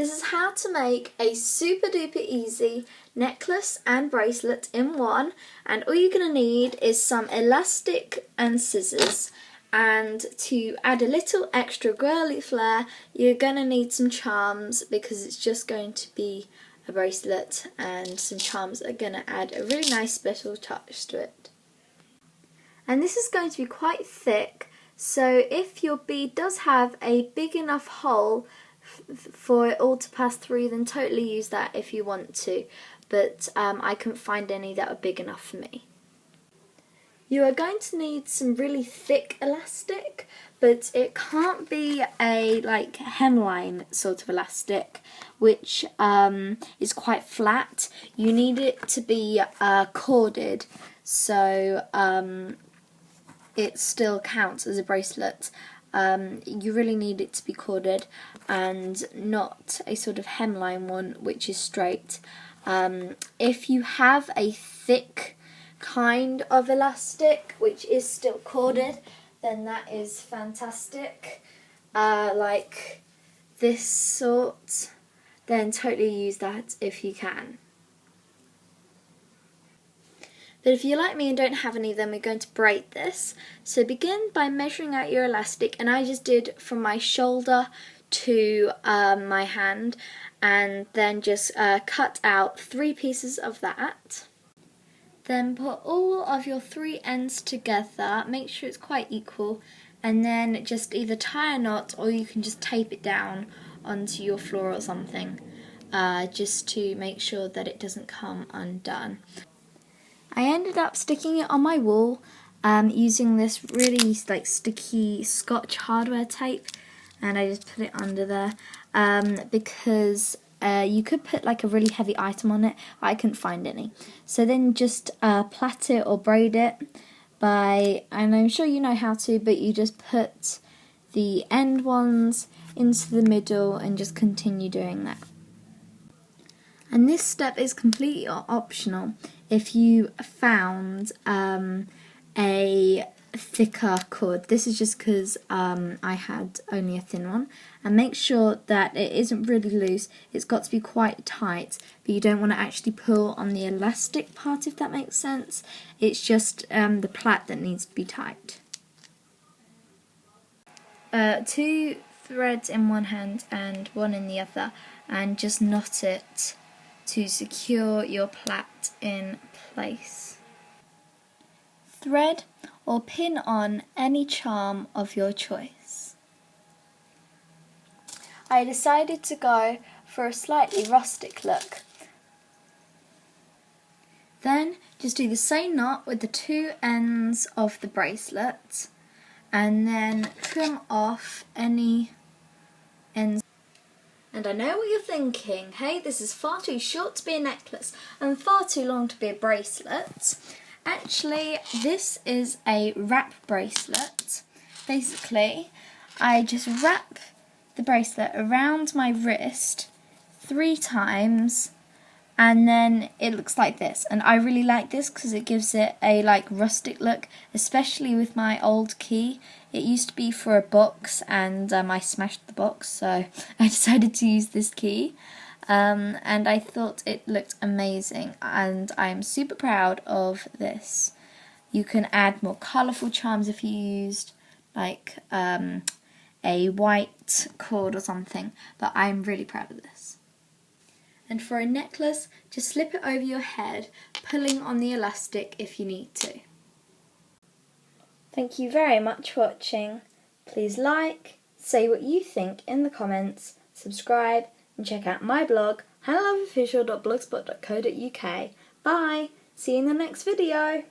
This is how to make a super duper easy necklace and bracelet in one, and all you're going to need is some elastic and scissors, and to add a little extra girly flair you're going to need some charms, because it's just going to be a bracelet, and some charms are going to add a really nice special touch to it. And this is going to be quite thick, so if your bead does have a big enough hole for it all to pass through, then totally use that if you want to, but I couldn't find any that were big enough for me. You are going to need some really thick elastic, but it can't be a like hemline sort of elastic, which is quite flat. You need it to be corded, so it still counts as a bracelet. You really need it to be corded and not a sort of hemline one which is straight. If you have a thick kind of elastic which is still corded, then that is fantastic, like this sort, then totally use that if you can. But if you're like me and don't have any, then we're going to braid this. So begin by measuring out your elastic, and I just did from my shoulder to my hand, and then just cut out 3 pieces of that. Then put all of your 3 ends together, make sure it's quite equal, and then just either tie a knot or you can just tape it down onto your floor or something, just to make sure that it doesn't come undone. I ended up sticking it on my wall using this really sticky Scotch hardware tape, and I just put it under there because you could put like a really heavy item on it, but I couldn't find any. So then just plait it or braid it by, and I'm sure you know how to, but you just put the end ones into the middle and just continue doing that. And this step is completely optional if you found a thicker cord. This is just because I had only a thin one. And make sure that it isn't really loose. It's got to be quite tight, but you don't want to actually pull on the elastic part, if that makes sense. It's just the plait that needs to be tight. 2 threads in one hand and 1 in the other, and just knot it to secure your plait in place. Thread or pin on any charm of your choice. I decided to go for a slightly rustic look. Then just do the same knot with the 2 ends of the bracelet, and then trim off any ends. And I know what you're thinking, hey, this is far too short to be a necklace and far too long to be a bracelet. Actually, this is a wrap bracelet. Basically, I just wrap the bracelet around my wrist 3 times, and then it looks like this. And I really like this because it gives it a rustic look, especially with my old key. It used to be for a box, and I smashed the box, so I decided to use this key. And I thought it looked amazing, and I'm super proud of this. You can add more colourful charms if you used like a white cord or something, but I'm really proud of this. And for a necklace, just slip it over your head, pulling on the elastic if you need to. Thank you very much for watching. Please like, say what you think in the comments, subscribe, and check out my blog, hannahloveofficial.blogspot.co.uk. Bye! See you in the next video!